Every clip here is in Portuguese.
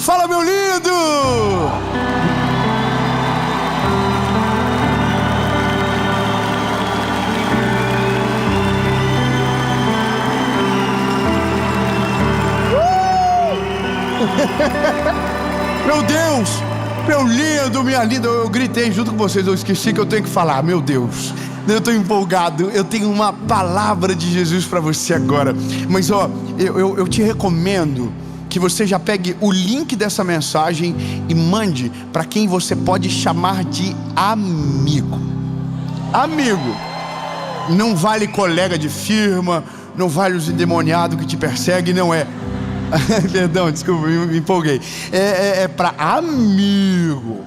Fala, meu lindo! Meu Deus! Meu lindo, minha linda, eu gritei junto com vocês, eu esqueci que eu tenho que falar. Meu Deus, eu estou empolgado, eu tenho uma palavra de Jesus para você agora. Mas ó, eu te recomendo que você já pegue o link dessa mensagem e mande para quem você pode chamar de amigo. Amigo. Não vale colega de firma, não vale os endemoniados que te perseguem, não é. Perdão, desculpa, me empolguei. É para amigo.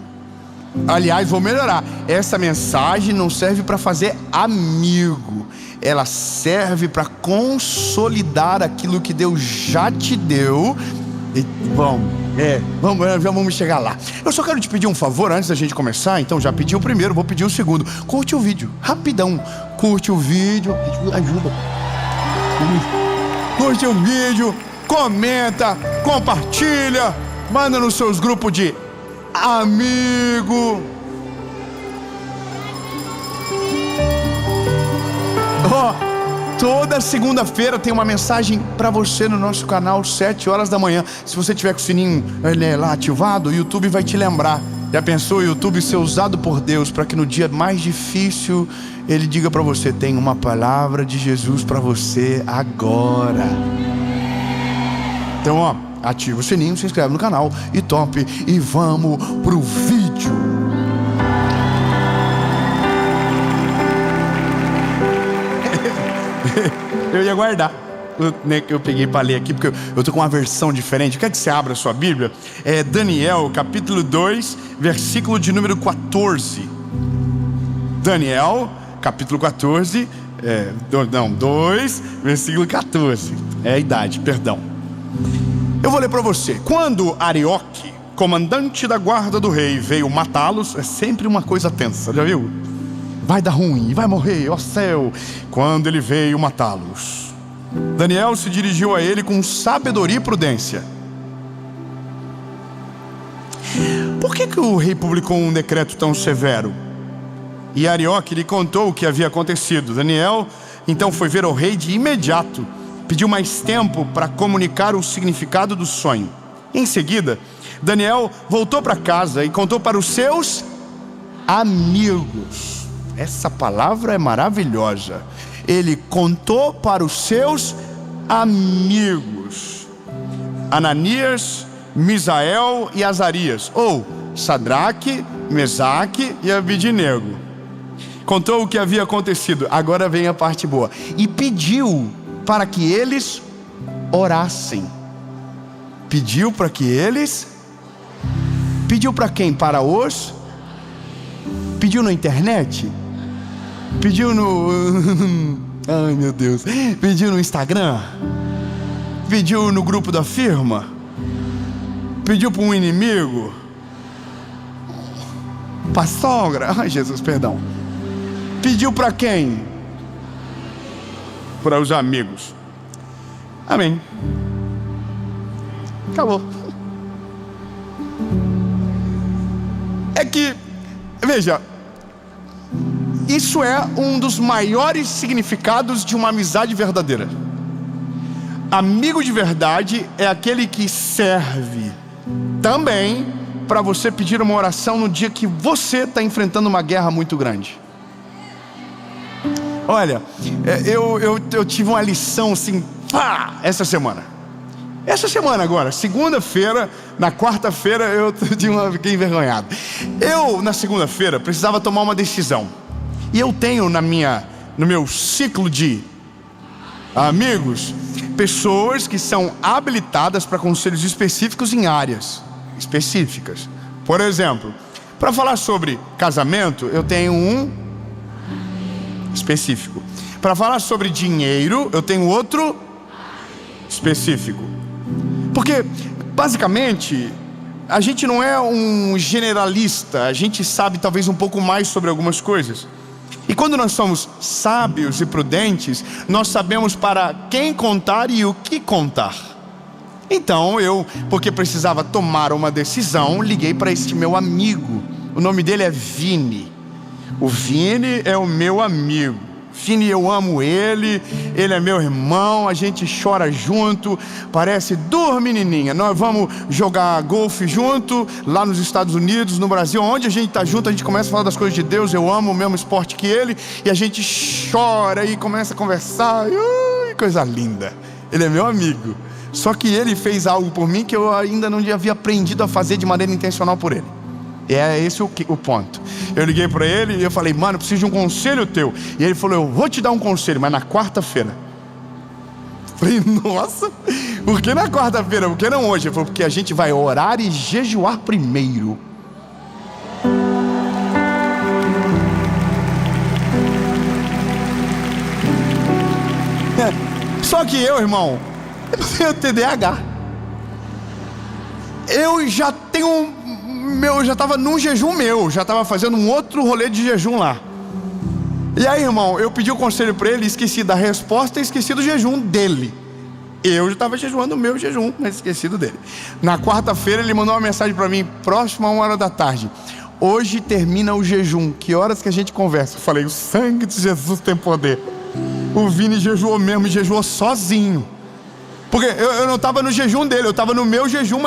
Aliás, vou melhorar. Essa mensagem não serve para fazer amigo. Ela serve para consolidar aquilo que Deus já te deu. E, já vamos chegar lá. Eu só quero te pedir um favor antes da gente começar. Então já pedi o primeiro, vou pedir o segundo. Curte o vídeo, rapidão. Curte o vídeo. Ajuda. Curte o vídeo. Comenta, compartilha, manda nos seus grupos de amigo. Toda segunda-feira tem uma mensagem para você no nosso canal, 7 horas da manhã. Se você tiver com o sininho lá ativado, o YouTube vai te lembrar. Já pensou o YouTube ser usado por Deus para que no dia mais difícil Ele diga para você: tem uma palavra de Jesus para você agora. Então, ó, ativa o sininho, se inscreve no canal e top. E vamos pro vídeo. Eu ia guardar. Eu peguei para ler aqui porque eu tô com uma versão diferente. Quer que você abra a sua Bíblia? É Daniel, capítulo 2, versículo de número 14. Daniel, capítulo 14, 2, versículo 14. É a idade, perdão. Eu vou ler para você. Quando Arioque, comandante da guarda do rei, veio matá-los, é sempre uma coisa tensa, já viu? Vai dar ruim, vai morrer, ó céu. Quando ele veio matá-los, Daniel se dirigiu a ele com sabedoria e prudência. Por que o rei publicou um decreto tão severo? E Arioque lhe contou o que havia acontecido. Daniel então foi ver o rei de imediato. Pediu mais tempo para comunicar o significado do sonho. Em seguida, Daniel voltou para casa e contou para os seus amigos. Essa palavra é maravilhosa. Ele contou para os seus amigos: Ananias, Misael e Azarias, ou Sadraque, Mesaque e Abidnego. Contou o que havia acontecido. Agora vem a parte boa. E pediu para que eles orassem. Pediu para que eles... Pediu para quem? Para os... Pediu na internet? Pediu no... Ai, meu Deus. Pediu no Instagram? Pediu no grupo da firma? Pediu para um inimigo? Para a sogra? Ai, Jesus, perdão. Pediu para quem? Para os amigos. Amém. Acabou. É que, veja, isso é um dos maiores significados de uma amizade verdadeira. Amigo de verdade é aquele que serve também para você pedir uma oração no dia que você está enfrentando uma guerra muito grande. Olha, eu tive uma lição assim, essa semana agora, segunda-feira, na quarta-feira fiquei envergonhado. Eu, na segunda-feira, precisava tomar uma decisão. E eu tenho no meu ciclo de amigos, pessoas que são habilitadas para conselhos específicos em áreas específicas. Por exemplo, para falar sobre casamento, eu tenho um específico. Para falar sobre dinheiro, eu tenho outro específico. Porque, basicamente, a gente não é um generalista. A gente sabe talvez um pouco mais sobre algumas coisas. E quando nós somos sábios e prudentes, nós sabemos para quem contar e o que contar. Então eu, porque precisava tomar uma decisão, liguei para este meu amigo. O nome dele é Vini. O Vini é o meu amigo. Vini, eu amo ele é meu irmão, a gente chora junto, parece duas menininhas. Nós vamos jogar golfe junto, lá nos Estados Unidos, no Brasil, onde a gente está junto, a gente começa a falar das coisas de Deus. Eu amo o mesmo esporte que ele, e a gente chora e começa a conversar. Ui, coisa linda. Ele é meu amigo. Só que ele fez algo por mim que eu ainda não havia aprendido a fazer de maneira intencional por ele. E é esse o ponto. Eu liguei para ele e eu falei: mano, preciso de um conselho teu. E ele falou: eu vou te dar um conselho, mas na quarta-feira. Falei: nossa, por que na quarta-feira? Por que não hoje? Ele falou: porque a gente vai orar e jejuar primeiro. Só que eu, irmão, eu tenho TDAH. Eu já estava num jejum meu, já estava fazendo um outro rolê de jejum lá. E aí, irmão, eu pedi o conselho para ele, esqueci da resposta e esqueci do jejum dele. Eu já estava jejuando o meu jejum, mas esqueci do dele. Na quarta-feira ele mandou uma mensagem para mim, próximo a 1h da tarde: hoje termina o jejum, que horas que a gente conversa? Eu falei: o sangue de Jesus tem poder. O Vini jejuou mesmo, e jejuou sozinho. Porque eu não estava no jejum dele, eu estava no meu jejum,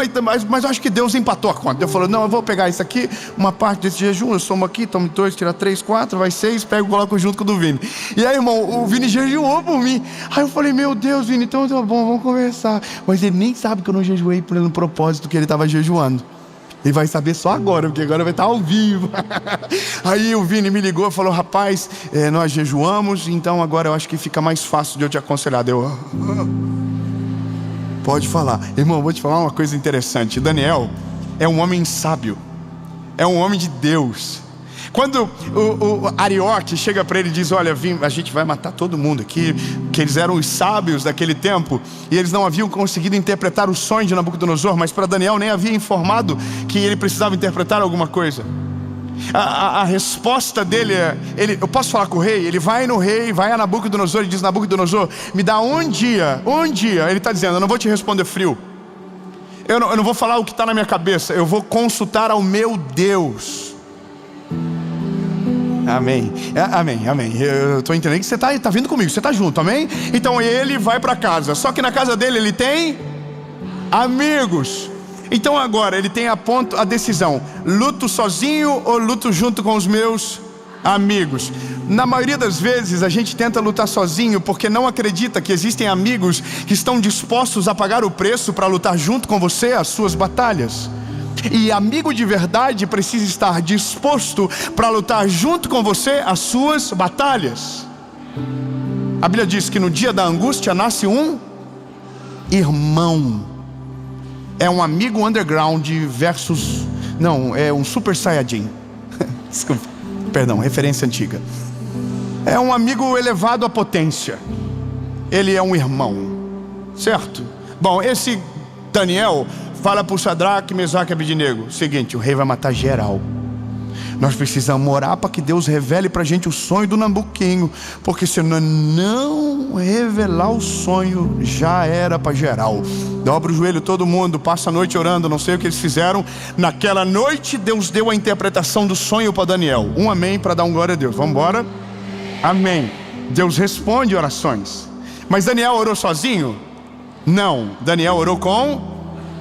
mas eu acho que Deus empatou a conta. Eu falei: não, eu vou pegar isso aqui, uma parte desse jejum, eu somo aqui, tomo 2, tira 3, 4, vai 6, pego e coloco junto com o do Vini. E aí, irmão, o Vini jejuou por mim. Aí eu falei: meu Deus, Vini, então tá bom, vamos conversar. Mas ele nem sabe que eu não jejuei pelo propósito que ele estava jejuando. Ele vai saber só agora, porque agora vai estar ao vivo. Aí o Vini me ligou e falou: rapaz, nós jejuamos, então agora eu acho que fica mais fácil de eu te aconselhar. Pode falar. Irmão, vou te falar uma coisa interessante. Daniel é um homem sábio, é um homem de Deus. Quando o Arioque chega para ele e diz: olha, a gente vai matar todo mundo aqui, que eles eram os sábios daquele tempo, e eles não haviam conseguido interpretar o sonho de Nabucodonosor, mas para Daniel nem havia informado que ele precisava interpretar alguma coisa. A resposta dele é: eu posso falar com o rei? Ele vai no rei, vai a Nabucodonosor e diz: Nabucodonosor, me dá um dia. Ele está dizendo: eu não vou te responder frio, eu não vou falar o que está na minha cabeça, eu vou consultar ao meu Deus. Amém, amém. Eu estou entendendo que você está vindo comigo, você está junto, amém? Então ele vai para casa, só que na casa dele ele tem amigos. Então agora ele tem a decisão: luto sozinho ou luto junto com os meus amigos? Na maioria das vezes a gente tenta lutar sozinho porque não acredita que existem amigos que estão dispostos a pagar o preço para lutar junto com você as suas batalhas. E amigo de verdade precisa estar disposto para lutar junto com você as suas batalhas. A Bíblia diz que no dia da angústia nasce um irmão. É um amigo underground versus... não, é um super saiyajin. Desculpa, perdão, referência antiga. É um amigo elevado à potência. Ele é um irmão, certo? Bom, esse Daniel fala para o Sadraque, Mesaque e Abednego: seguinte, o rei vai matar geral. Nós precisamos orar para que Deus revele para a gente o sonho do Nabuquinho, porque se não revelar o sonho, já era para geral. Dobra o joelho todo mundo, passa a noite orando. Não sei o que eles fizeram. Naquela noite Deus deu a interpretação do sonho para Daniel. Um amém para dar um glória a Deus. Vamos embora? Amém. Deus responde orações. Mas Daniel orou sozinho? Não, Daniel orou com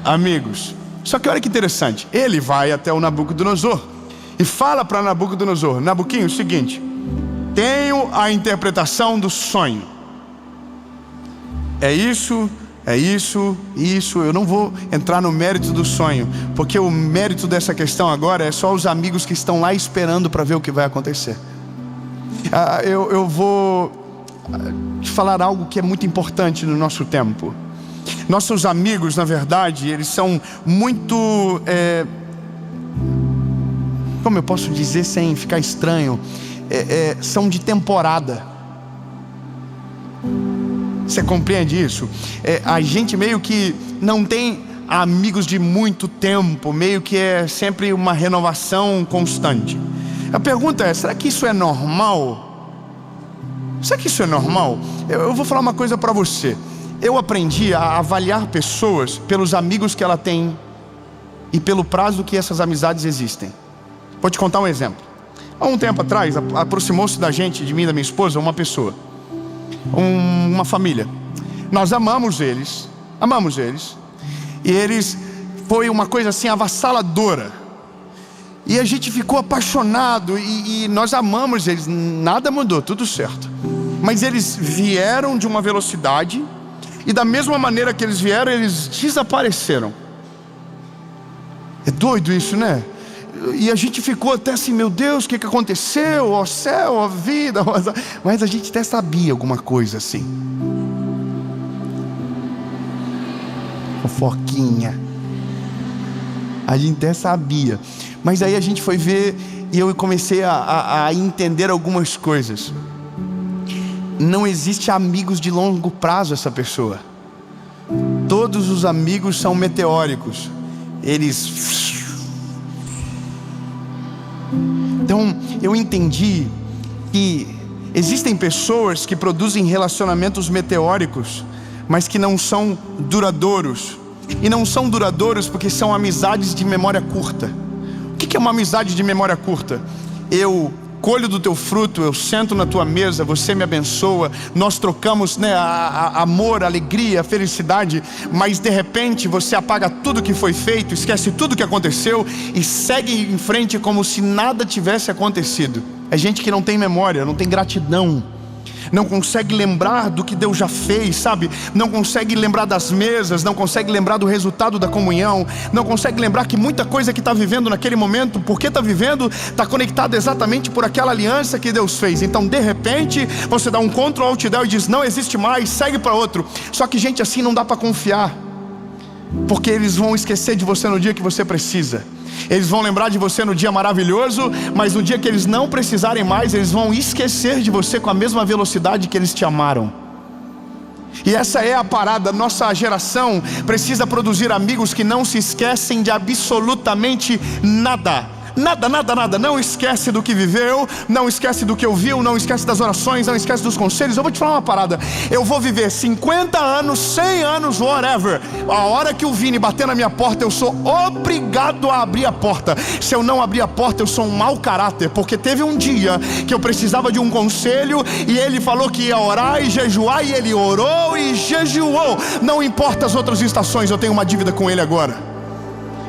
amigos. Só que olha que interessante, ele vai até o Nabucodonosor e fala para Nabucodonosor: Nabuquinho, o seguinte, tenho a interpretação do sonho. É isso, eu não vou entrar no mérito do sonho, porque o mérito dessa questão agora é só os amigos que estão lá esperando para ver o que vai acontecer. Eu vou te falar algo que é muito importante no nosso tempo. Nossos amigos, na verdade, eles são muito... como eu posso dizer sem ficar estranho? São de temporada. Você compreende isso? A gente meio que não tem amigos de muito tempo, meio que é sempre uma renovação constante. A pergunta é: será que isso é normal? Será que isso é normal? Eu vou falar uma coisa para você. eu aprendi a avaliar pessoas pelos amigos que ela tem e pelo prazo que essas amizades existem. Vou te contar um exemplo. Há um tempo atrás, aproximou-se da gente, de mim e da minha esposa, uma pessoa, uma família. Nós amamos eles, e eles, foi uma coisa assim avassaladora. E a gente ficou apaixonado, e nós amamos eles, nada mudou, tudo certo. Mas eles vieram de uma velocidade, e da mesma maneira que eles vieram, eles desapareceram. É doido isso, né? E a gente ficou até assim, meu Deus, o que aconteceu? Ó céu, ó vida, mas a gente até sabia alguma coisa assim. Fofoquinha. A gente até sabia. Mas aí a gente foi ver, e eu comecei a entender algumas coisas. Não existe amigos de longo prazo essa pessoa. Todos os amigos são meteóricos. Eles... Então eu entendi que existem pessoas que produzem relacionamentos meteóricos, mas que não são duradouros. E não são duradouros porque são amizades de memória curta. O que é uma amizade de memória curta? Eu colho do teu fruto, eu sento na tua mesa, você me abençoa, nós trocamos, né, amor, alegria, felicidade, mas de repente você apaga tudo que foi feito, esquece tudo que aconteceu e segue em frente como se nada tivesse acontecido. É gente que não tem memória, não tem gratidão, não consegue lembrar do que Deus já fez, sabe? Não consegue lembrar das mesas, não consegue lembrar do resultado da comunhão, não consegue lembrar que muita coisa que está vivendo naquele momento, porque está vivendo, está conectado exatamente por aquela aliança que Deus fez. Então de repente você dá um Ctrl Alt Del e diz, não existe mais, segue para outro. Só que gente assim não dá para confiar, porque eles vão esquecer de você no dia que você precisa. Eles vão lembrar de você no dia maravilhoso, mas no dia que eles não precisarem mais, eles vão esquecer de você com a mesma velocidade que eles te amaram. E essa é a parada. Nossa geração precisa produzir amigos que não se esquecem de absolutamente nada. Nada, não esquece do que viveu, não esquece do que ouviu, não esquece das orações, não esquece dos conselhos. Eu vou te falar uma parada, eu vou viver 50 anos, 100 anos, whatever. A hora que o Vini bater na minha porta, eu sou obrigado a abrir a porta. Se eu não abrir a porta, eu sou um mau caráter, porque teve um dia que eu precisava de um conselho, e ele falou que ia orar e jejuar, e ele orou e jejuou. Não importa as outras estações, eu tenho uma dívida com ele agora.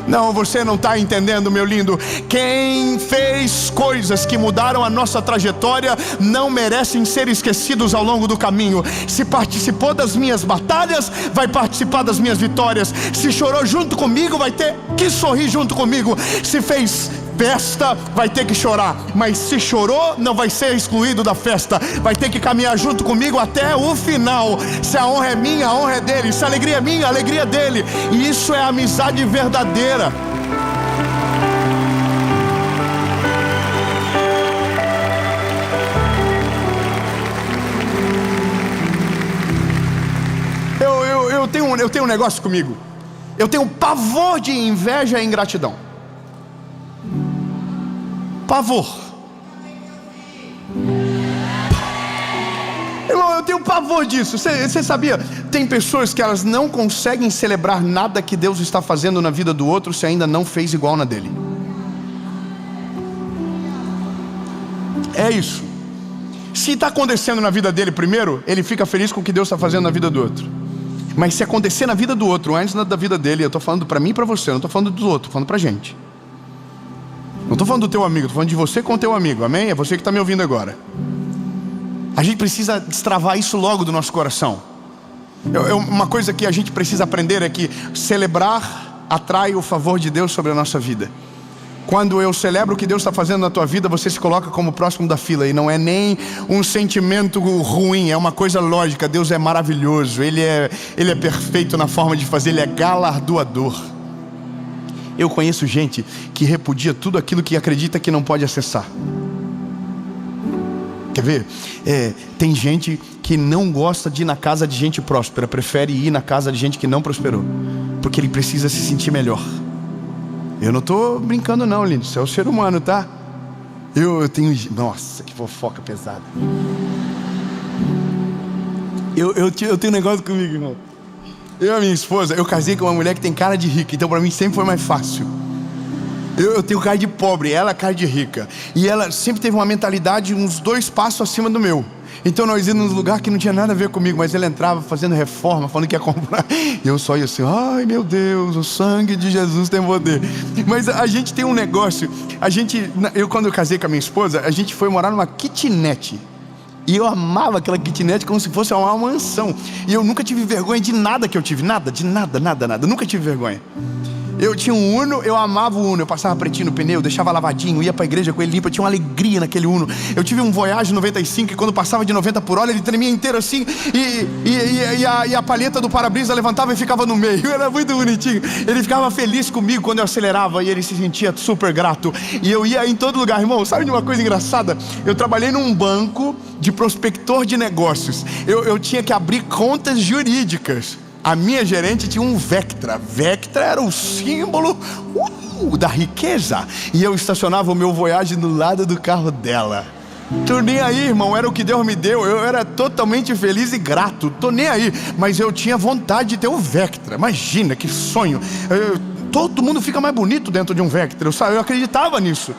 Não, você não está entendendo, meu lindo. Quem fez coisas que mudaram a nossa trajetória não merecem ser esquecidos ao longo do caminho. Se participou das minhas batalhas, vai participar das minhas vitórias. Se chorou junto comigo, vai ter que sorrir junto comigo. Se fez festa, vai ter que chorar. Mas se chorou, não vai ser excluído da festa. Vai ter que caminhar junto comigo até o final. Se a honra é minha, a honra é dele. Se a alegria é minha, a alegria é dele. E isso é amizade verdadeira. Eu tenho um negócio comigo. Eu tenho pavor de inveja e ingratidão. Pavor. Irmão, eu tenho pavor disso. Você sabia? Tem pessoas que elas não conseguem celebrar nada que Deus está fazendo na vida do outro se ainda não fez igual na dele. É isso. Se está acontecendo na vida dele primeiro, ele fica feliz com o que Deus está fazendo na vida do outro. Mas se acontecer na vida do outro antes da vida dele, eu estou falando para mim e para você, eu não estou falando do outro, estou falando para a gente. Não estou falando do teu amigo, estou falando de você com o teu amigo, amém? É você que está me ouvindo agora. A gente precisa destravar isso logo do nosso coração. Uma coisa que a gente precisa aprender é que celebrar atrai o favor de Deus sobre a nossa vida. Quando eu celebro o que Deus está fazendo na tua vida, você se coloca como próximo da fila. E não é nem um sentimento ruim, é uma coisa lógica. Deus é maravilhoso, Ele é perfeito na forma de fazer, Ele é galardoador. Eu conheço gente que repudia tudo aquilo que acredita que não pode acessar. Quer ver? Tem gente que não gosta de ir na casa de gente próspera, prefere ir na casa de gente que não prosperou, porque ele precisa se sentir melhor. Eu não estou brincando não, lindo, isso é o ser humano, tá? Eu tenho... Nossa, que fofoca pesada. Eu tenho um negócio comigo, irmão. Eu e a minha esposa, eu casei com uma mulher que tem cara de rica, então pra mim sempre foi mais fácil. Eu tenho cara de pobre, ela cara de rica. E ela sempre teve uma mentalidade uns 2 passos acima do meu. Então nós íamos num lugar que não tinha nada a ver comigo, mas ela entrava fazendo reforma, falando que ia comprar. E eu só ia assim, ai meu Deus, o sangue de Jesus tem poder. Mas a gente tem um negócio, quando eu casei com a minha esposa, a gente foi morar numa kitnet. E eu amava aquela kitnet como se fosse uma mansão. E eu nunca tive vergonha de nada que eu tive. Nada, nada. Nunca tive vergonha. Eu tinha um Uno, eu amava o Uno. Eu passava pretinho no pneu, deixava lavadinho, ia pra igreja com ele limpo. Eu tinha uma alegria naquele Uno. Eu tive um Voyage 95 e quando passava de 90 por hora ele tremia inteiro assim. E a palheta do para-brisa levantava e ficava no meio. Era muito bonitinho. Ele ficava feliz comigo quando eu acelerava e ele se sentia super grato. E eu ia em todo lugar. Irmão, sabe de uma coisa engraçada? Eu trabalhei num banco de prospector de negócios. Eu tinha que abrir contas jurídicas. A minha gerente tinha um Vectra. Vectra era o símbolo da riqueza. E eu estacionava o meu Voyage do lado do carro dela. Tô nem aí, irmão, era o que Deus me deu. Eu era totalmente feliz e grato. Tô nem aí, mas eu tinha vontade de ter um Vectra. Imagina, que sonho. Todo mundo fica mais bonito dentro de um Vectra. Eu acreditava nisso.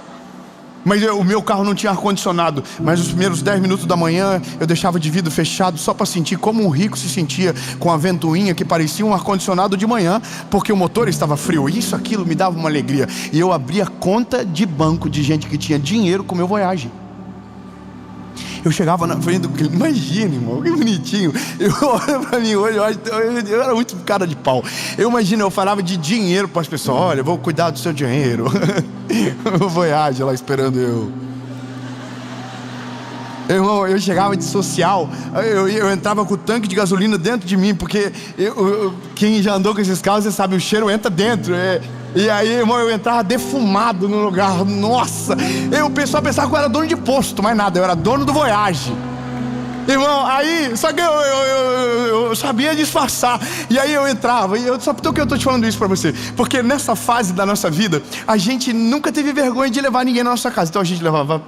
Mas o meu carro não tinha ar-condicionado. Mas os primeiros 10 minutos da manhã eu deixava de vidro fechado só para sentir como um rico se sentia com a ventoinha que parecia um ar-condicionado de manhã, porque o motor estava frio. Isso, aquilo me dava uma alegria. E eu abria conta de banco de gente que tinha dinheiro com o meu Voyage. Eu chegava na frente do cliente, imagina, irmão, que bonitinho. Eu olho pra mim hoje, eu era muito cara de pau. Eu imagino, eu falava de dinheiro para as pessoas. Olha, eu vou cuidar do seu dinheiro. O Voyage lá esperando eu. Irmão, eu chegava de social, eu entrava com o tanque de gasolina dentro de mim, porque quem já andou com esses carros, você sabe, o cheiro entra dentro. E aí, irmão, eu entrava defumado no lugar. Nossa, o pessoal pensava que eu era dono de posto, mas nada, eu era dono do Voyage. Irmão, aí, só que eu sabia disfarçar. E aí eu entrava, só por que eu tô te falando isso pra você? Porque nessa fase da nossa vida, a gente nunca teve vergonha de levar ninguém na nossa casa. Então a gente levava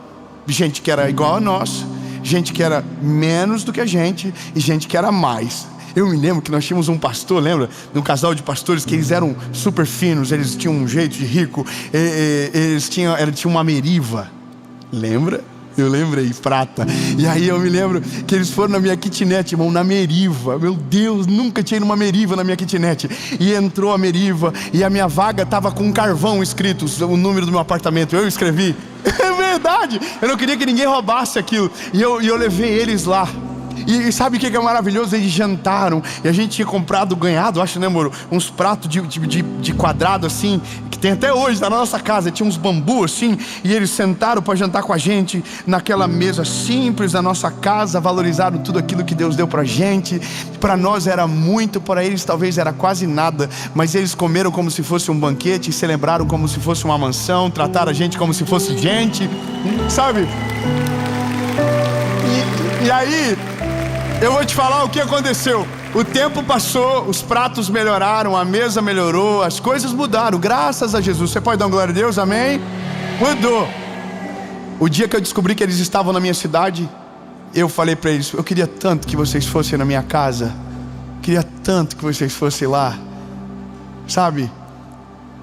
gente que era igual a nós, gente que era menos do que a gente e gente que era mais. Eu me lembro que nós tínhamos um pastor, lembra? Um casal de pastores que eles eram super finos, eles tinham um jeito de rico, eles tinham uma Meriva, lembra? Eu lembrei, prata. E aí eu me lembro que eles foram na minha kitnet, irmão, na Meriva. Meu Deus, nunca tinha ido numa Meriva na minha kitnet. E entrou a Meriva e a minha vaga estava com um carvão escrito, o número do meu apartamento. Eu escrevi. É verdade, eu não queria que ninguém roubasse aquilo. E eu levei eles lá. E sabe o que é maravilhoso? Eles jantaram. E a gente tinha ganhado, acho, né, amor? Uns pratos de quadrado assim, que tem até hoje na nossa casa. Tinha uns bambu assim. E eles sentaram para jantar com a gente naquela mesa simples da nossa casa. Valorizaram tudo aquilo que Deus deu pra gente. Para nós era muito, para eles talvez era quase nada. Mas eles comeram como se fosse um banquete, celebraram como se fosse uma mansão, trataram a gente como se fosse gente, sabe? E aí, eu vou te falar o que aconteceu. O tempo passou, os pratos melhoraram, a mesa melhorou, as coisas mudaram, graças a Jesus. Você pode dar uma glória a Deus, amém? Mudou. O dia que eu descobri que eles estavam na minha cidade, eu falei para eles, eu queria tanto que vocês fossem na minha casa, queria tanto que vocês fossem lá, sabe?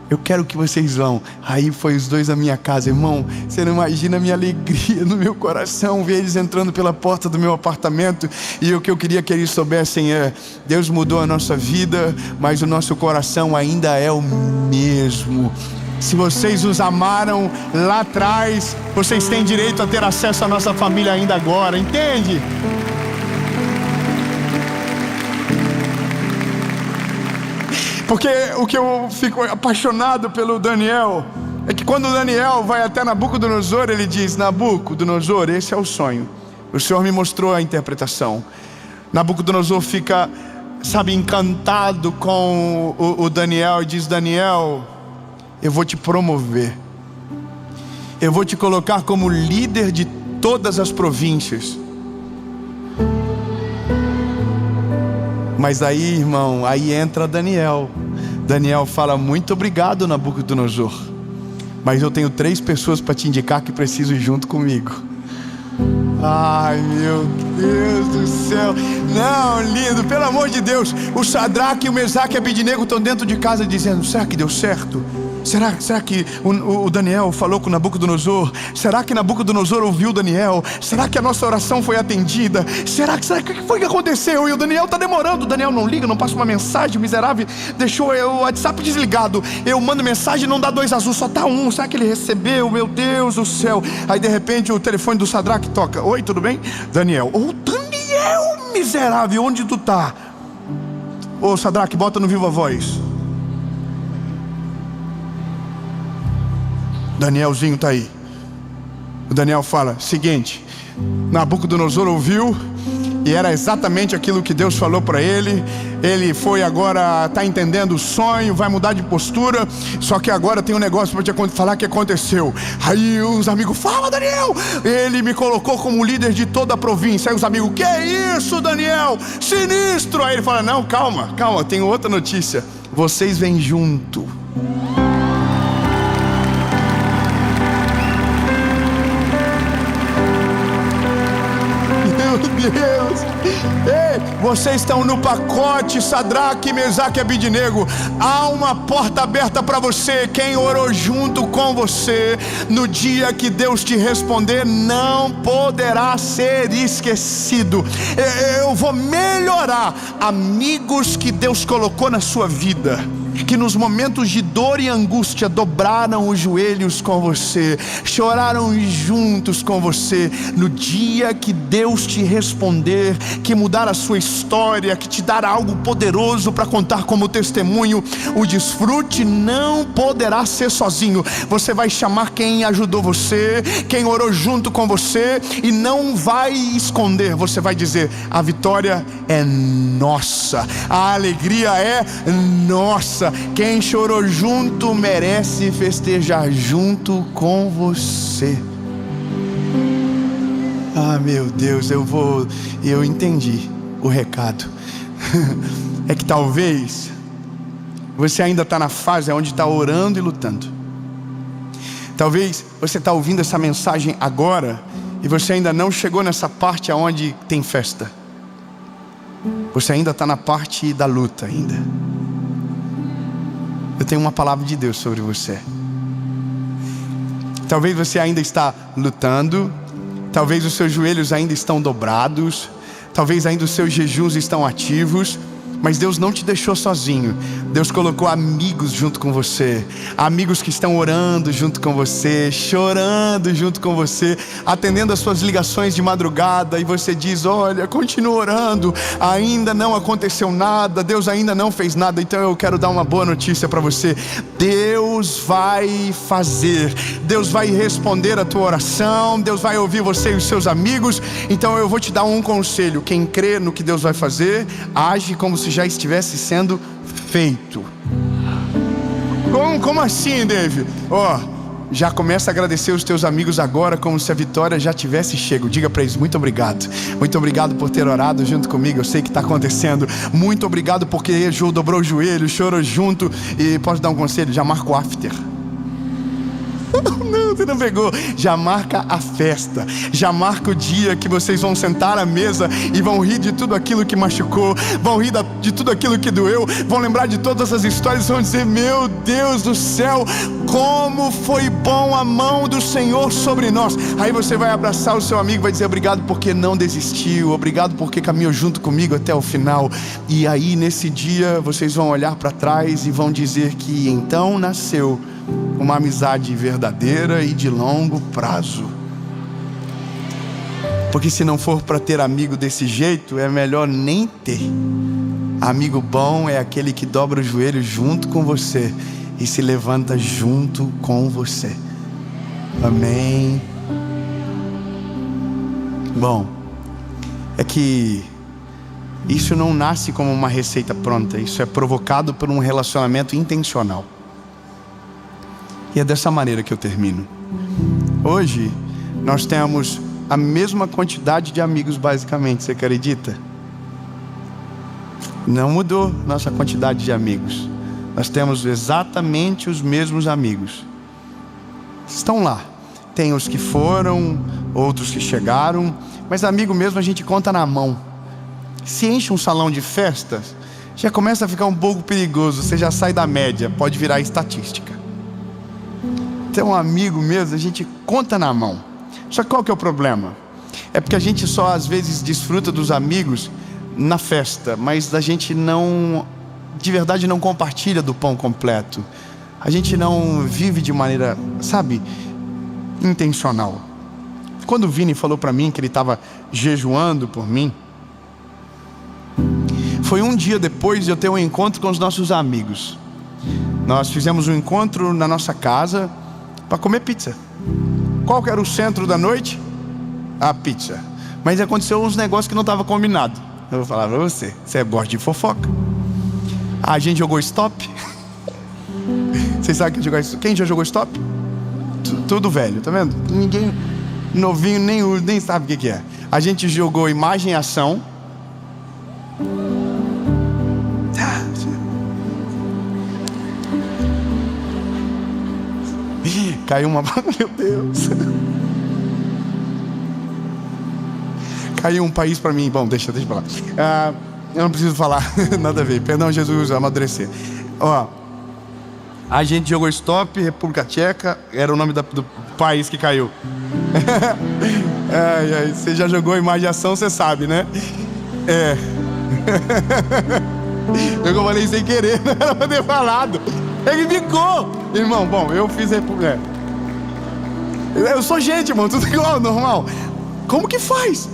Eu quero que vocês vão. Aí foi os dois na minha casa, irmão. Você não imagina a minha alegria no meu coração ver eles entrando pela porta do meu apartamento. E o que eu queria que eles soubessem é: Deus mudou a nossa vida, mas o nosso coração ainda é o mesmo. Se vocês os amaram lá atrás, vocês têm direito a ter acesso à nossa família ainda agora, entende? Porque o que eu fico apaixonado pelo Daniel é que quando o Daniel vai até Nabucodonosor, ele diz: Nabucodonosor, esse é o sonho, o Senhor me mostrou a interpretação. Nabucodonosor fica, sabe, encantado com o Daniel e diz: Daniel, eu vou te promover, eu vou te colocar como líder de todas as províncias. Mas aí, irmão, aí entra Daniel. Daniel fala: muito obrigado, Nabucodonosor, mas eu tenho 3 pessoas para te indicar que precisam ir junto comigo. Ai, meu Deus do céu. Não, lindo, pelo amor de Deus. O Sadraque, o Mesaque e o Abednego estão dentro de casa dizendo: será que deu certo? Será que o Daniel falou com Nabucodonosor? Será que Nabucodonosor ouviu Daniel? Será que a nossa oração foi atendida? Será que foi que aconteceu? E o Daniel está demorando. O Daniel não liga, não passa uma mensagem. O miserável deixou o WhatsApp desligado. Eu mando mensagem, não dá 2 azul, só tá 1. Será que ele recebeu? Meu Deus do céu. Aí de repente o telefone do Sadraque toca: oi, tudo bem? Daniel. Ô, Daniel, miserável, onde tu tá? Ô, Sadraque, bota no Viva Voz. Danielzinho tá aí. O Daniel fala: seguinte, Nabucodonosor ouviu, e era exatamente aquilo que Deus falou para ele. Ele foi agora, tá entendendo o sonho, vai mudar de postura. Só que agora tem um negócio para te falar que aconteceu. Aí os amigos: fala, Daniel. Ele me colocou como líder de toda a província. Aí os amigos: que isso, Daniel? Sinistro. Aí ele fala: não, calma, tenho outra notícia. Vocês vêm junto. Deus, ei, vocês estão no pacote, Sadraque, Mesaque e Abednego. Há uma porta aberta para você. Quem orou junto com você, no dia que Deus te responder, não poderá ser esquecido. Eu vou melhorar amigos que Deus colocou na sua vida, que nos momentos de dor e angústia dobraram os joelhos com você, choraram juntos com você. No dia que Deus te responder, que mudar a sua história, que te dar algo poderoso para contar como testemunho, o desfrute não poderá ser sozinho. Você vai chamar quem ajudou você, quem orou junto com você, e não vai esconder. Você vai dizer: a vitória é nossa, a alegria é nossa. Quem chorou junto merece festejar junto com você. Ah, meu Deus, eu entendi o recado. É que talvez você ainda está na fase onde está orando e lutando. Talvez você está ouvindo essa mensagem agora e você ainda não chegou nessa parte onde tem festa. Você ainda está na parte da luta ainda. Eu tenho uma palavra de Deus sobre você. Talvez você ainda está lutando. Talvez os seus joelhos ainda estão dobrados. Talvez ainda os seus jejuns estão ativos. Mas Deus não te deixou sozinho. Deus colocou amigos junto com você. Amigos que estão orando junto com você, chorando junto com você, atendendo as suas ligações de madrugada. E você diz: olha, continua orando, ainda não aconteceu nada, Deus ainda não fez nada. Então eu quero dar uma boa notícia para você. Deus vai fazer. Deus vai responder a tua oração. Deus vai ouvir você e os seus amigos. Então eu vou te dar um conselho: quem crê no que Deus vai fazer, age como se já estivesse sendo feito. Como assim, Dave? Já começa a agradecer os teus amigos agora, como se a vitória já tivesse chego. Diga para eles: muito obrigado. Muito obrigado por ter orado junto comigo. Eu sei que está acontecendo. Muito obrigado porque dobrou o joelho, chorou junto. E posso dar um conselho? Já marca o after. Não, você não pegou. Já marca a festa. Já marca o dia que vocês vão sentar à mesa e vão rir de tudo aquilo que machucou, vão rir de tudo aquilo que doeu, vão lembrar de todas as histórias e vão dizer: meu Deus do céu, como foi bom a mão do Senhor sobre nós. Aí você vai abraçar o seu amigo e vai dizer: obrigado porque não desistiu, obrigado porque caminhou junto comigo até o final. E aí nesse dia vocês vão olhar para trás e vão dizer que então nasceu uma amizade verdadeira e de longo prazo. Porque se não for para ter amigo desse jeito, é melhor nem ter. Amigo bom é aquele que dobra o joelho junto com você e se levanta junto com você. Amém. Bom, é que isso não nasce como uma receita pronta. Isso é provocado por um relacionamento intencional. E é dessa maneira que eu termino. Hoje nós temos a mesma quantidade de amigos, basicamente. Você acredita? Não mudou nossa quantidade de amigos. Nós temos exatamente os mesmos amigos. Estão lá. Tem os que foram, outros que chegaram, mas amigo mesmo a gente conta na mão. Se enche um salão de festas, já começa a ficar um pouco perigoso, você já sai da média, pode virar estatística. Então amigo mesmo a gente conta na mão. Só que qual que é o problema? É porque a gente só às vezes desfruta dos amigos na festa, mas a gente não, de verdade não compartilha do pão completo. A gente não vive de maneira, sabe, intencional. Quando o Vini falou para mim que ele estava jejuando por mim, foi um dia depois de eu ter um encontro com os nossos amigos. Nós fizemos um encontro na nossa casa para comer pizza. Qual que era o centro da noite? A pizza. Mas aconteceu uns negócios que não estavam combinados. Eu vou falar para você, você gosta de fofoca. A gente jogou stop. Vocês sabem que jogou stop? Quem já jogou stop? Tudo velho, tá vendo? Ninguém novinho nem sabe o que é. A gente jogou imagem e ação. Caiu uma... Meu Deus. Caiu um país para mim. Bom, deixa eu falar. Eu não preciso falar. Nada a ver. Perdão, Jesus, amadurecer. Ó, a gente jogou stop, República Tcheca. Era o nome do país que caiu. Você já jogou imagem e ação, você sabe, né? É. Eu falei sem querer, não era pra ter falado. Ele ficou. Irmão, bom, eu fiz República. Eu sou gente, irmão, tudo igual, normal. Como que faz?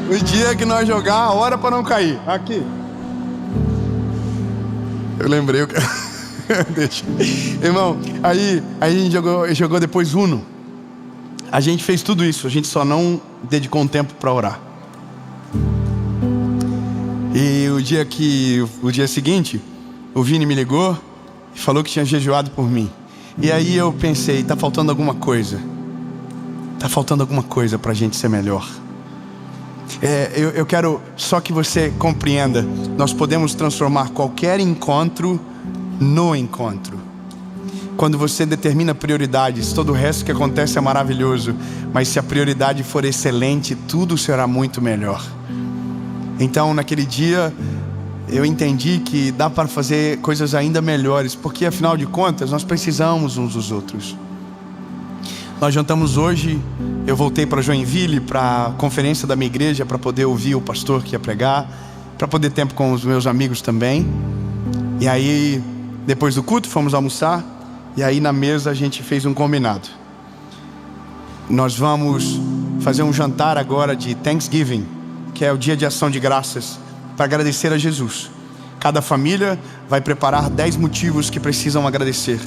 O dia que nós jogar, a hora para não cair. Aqui. Eu lembrei. Deixa. Irmão, aí a gente jogou depois Uno. A gente fez tudo isso, a gente só não dedicou um tempo para orar. E o dia seguinte, o Vini me ligou e falou que tinha jejuado por mim. E aí eu pensei, tá faltando alguma coisa. Tá faltando alguma coisa pra gente ser melhor. Eu quero só que você compreenda, nós podemos transformar qualquer encontro no encontro. Quando você determina prioridades, todo o resto que acontece é maravilhoso. Mas se a prioridade for excelente, tudo será muito melhor. Então naquele dia eu entendi que dá para fazer coisas ainda melhores, porque afinal de contas nós precisamos uns dos outros. Nós jantamos hoje, eu voltei para Joinville, para a conferência da minha igreja, para poder ouvir o pastor que ia pregar, para poder ter tempo com os meus amigos também. E aí, depois do culto, fomos almoçar, e aí na mesa a gente fez um combinado. Nós vamos fazer um jantar agora de Thanksgiving, que é o dia de ação de graças, para agradecer a Jesus. Cada família vai preparar 10 motivos que precisam agradecer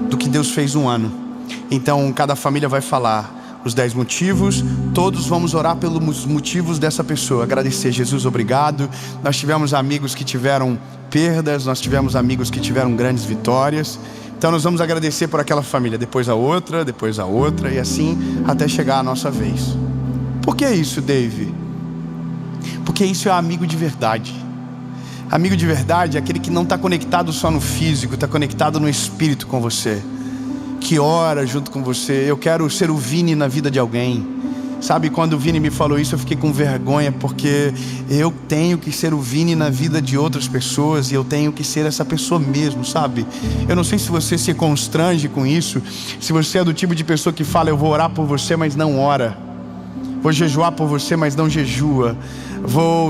do que Deus fez no ano. Então cada família vai falar os 10 motivos. Todos vamos orar pelos motivos dessa pessoa. Agradecer, Jesus, obrigado. Nós tivemos amigos que tiveram perdas, nós tivemos amigos que tiveram grandes vitórias. Então nós vamos agradecer por aquela família, depois a outra, e assim até chegar a nossa vez. Por que isso, Dave? Porque isso é amigo de verdade. Amigo de verdade é aquele que não está conectado só no físico, está conectado no espírito com você, que ora junto com você. Eu quero ser o Vini na vida de alguém. Sabe, quando o Vini me falou isso, eu fiquei com vergonha, porque eu tenho que ser o Vini na vida de outras pessoas, e eu tenho que ser essa pessoa mesmo, sabe? Eu não sei se você se constrange com isso, se você é do tipo de pessoa que fala, eu vou orar por você, mas não ora. Vou jejuar por você, mas não jejua.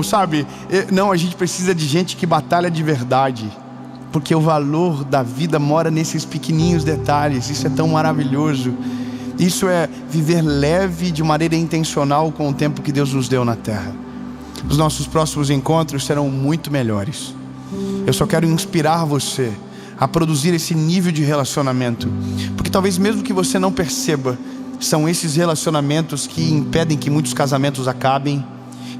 Sabe? Não, a gente precisa de gente que batalha de verdade. Porque o valor da vida mora nesses pequenininhos detalhes. Isso é tão maravilhoso. Isso é viver leve de maneira intencional com o tempo que Deus nos deu na terra. Os nossos próximos encontros serão muito melhores. Eu só quero inspirar você a produzir esse nível de relacionamento. Porque talvez mesmo que você não perceba, são esses relacionamentos que impedem que muitos casamentos acabem,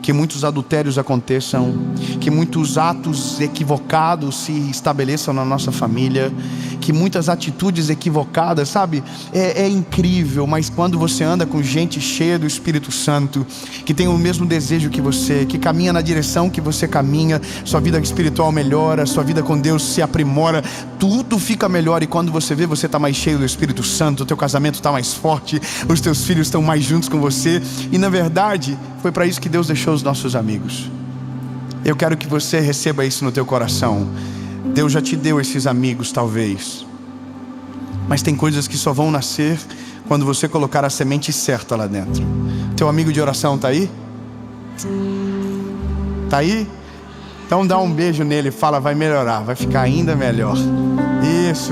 que muitos adultérios aconteçam, que muitos atos equivocados se estabeleçam na nossa família, que muitas atitudes equivocadas, sabe? É incrível, mas quando você anda com gente cheia do Espírito Santo, que tem o mesmo desejo que você, que caminha na direção que você caminha, sua vida espiritual melhora, sua vida com Deus se aprimora, tudo fica melhor. E quando você vê, você está mais cheio do Espírito Santo, o teu casamento está mais forte, os teus filhos estão mais juntos com você. E na verdade, foi para isso que Deus deixou os nossos amigos. Eu quero que você receba isso no teu coração. Deus já te deu esses amigos, talvez, mas tem coisas que só vão nascer quando você colocar a semente certa lá dentro. Teu amigo de oração está aí? Está aí? Então dá um beijo nele e fala: vai melhorar, vai ficar ainda melhor. Isso.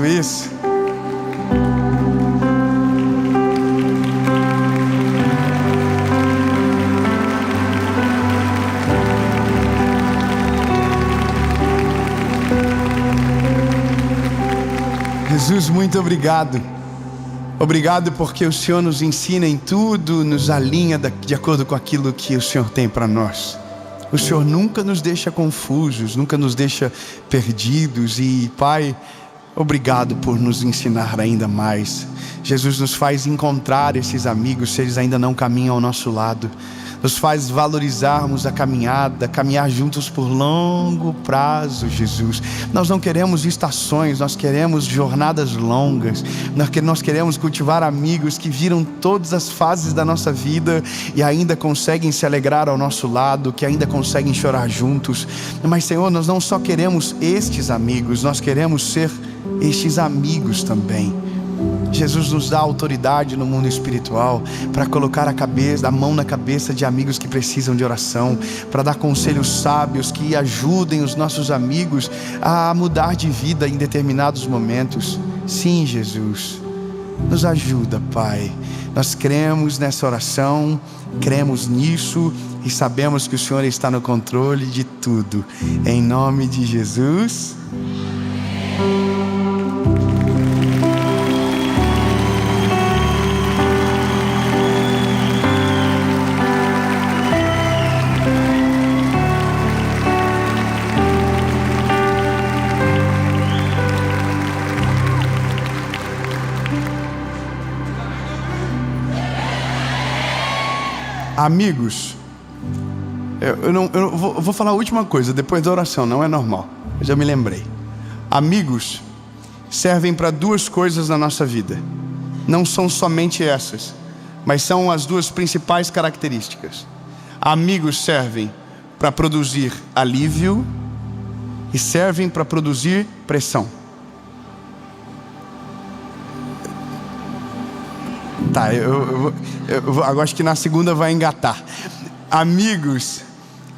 Jesus, muito obrigado. Obrigado porque o Senhor nos ensina em tudo, nos alinha de acordo com aquilo que o Senhor tem para nós. O Senhor nunca nos deixa confusos, nunca nos deixa perdidos. E Pai, obrigado por nos ensinar ainda mais. Jesus, nos faz encontrar esses amigos se eles ainda não caminham ao nosso lado. Nos faz valorizarmos a caminhada, caminhar juntos por longo prazo, Jesus. Nós não queremos estações, nós queremos jornadas longas. Nós queremos cultivar amigos que viram todas as fases da nossa vida e ainda conseguem se alegrar ao nosso lado, que ainda conseguem chorar juntos. Mas, Senhor, nós não só queremos estes amigos, nós queremos ser estes amigos também. Jesus nos dá autoridade no mundo espiritual para colocar a mão na cabeça de amigos que precisam de oração, para dar conselhos sábios que ajudem os nossos amigos a mudar de vida em determinados momentos. Sim, Jesus, nos ajuda, Pai. Nós cremos nessa oração, cremos nisso e sabemos que o Senhor está no controle de tudo. Em nome de Jesus. Amigos, eu vou falar a última coisa depois da oração, não é normal, eu já me lembrei. Amigos servem para duas coisas na nossa vida. Não são somente essas, mas são as duas principais características. Amigos servem para produzir alívio e servem para produzir pressão. Tá, eu acho que na segunda vai engatar. Amigos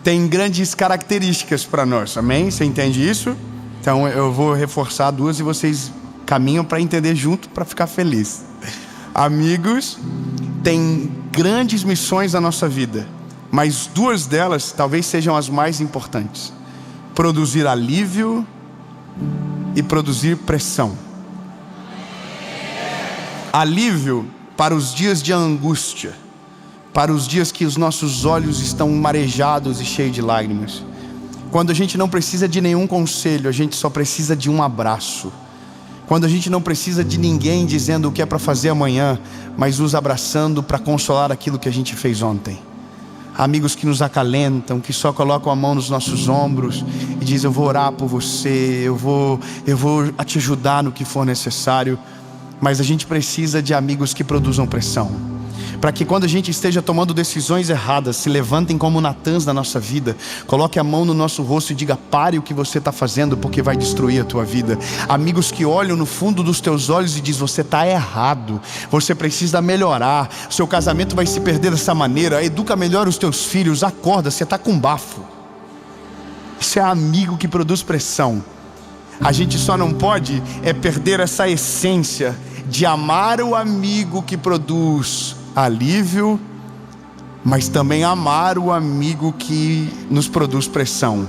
têm grandes características para nós, amém? Você entende isso? Então eu vou reforçar duas e vocês caminham para entender junto, para ficar feliz. Amigos têm grandes missões na nossa vida, mas duas delas talvez sejam as mais importantes: produzir alívio e produzir pressão. Alívio para os dias de angústia, para os dias que os nossos olhos estão marejados e cheios de lágrimas. Quando a gente não precisa de nenhum conselho, a gente só precisa de um abraço. Quando a gente não precisa de ninguém dizendo o que é para fazer amanhã, mas nos abraçando para consolar aquilo que a gente fez ontem. Amigos que nos acalentam, que só colocam a mão nos nossos ombros e dizem: eu vou orar por você, eu vou te ajudar no que for necessário. Mas a gente precisa de amigos que produzam pressão, para que quando a gente esteja tomando decisões erradas, se levantem como Natãs na nossa vida, coloque a mão no nosso rosto e diga: pare o que você está fazendo, porque vai destruir a tua vida. Amigos que olham no fundo dos teus olhos e dizem: você está errado, você precisa melhorar, seu casamento vai se perder dessa maneira, educa melhor os teus filhos, acorda, você está com bafo. Isso é amigo que produz pressão. A gente só não pode perder essa essência de amar o amigo que produz alívio, mas também amar o amigo que nos produz pressão,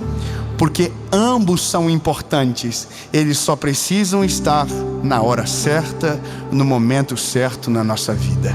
porque ambos são importantes. Eles só precisam estar na hora certa, no momento certo na nossa vida.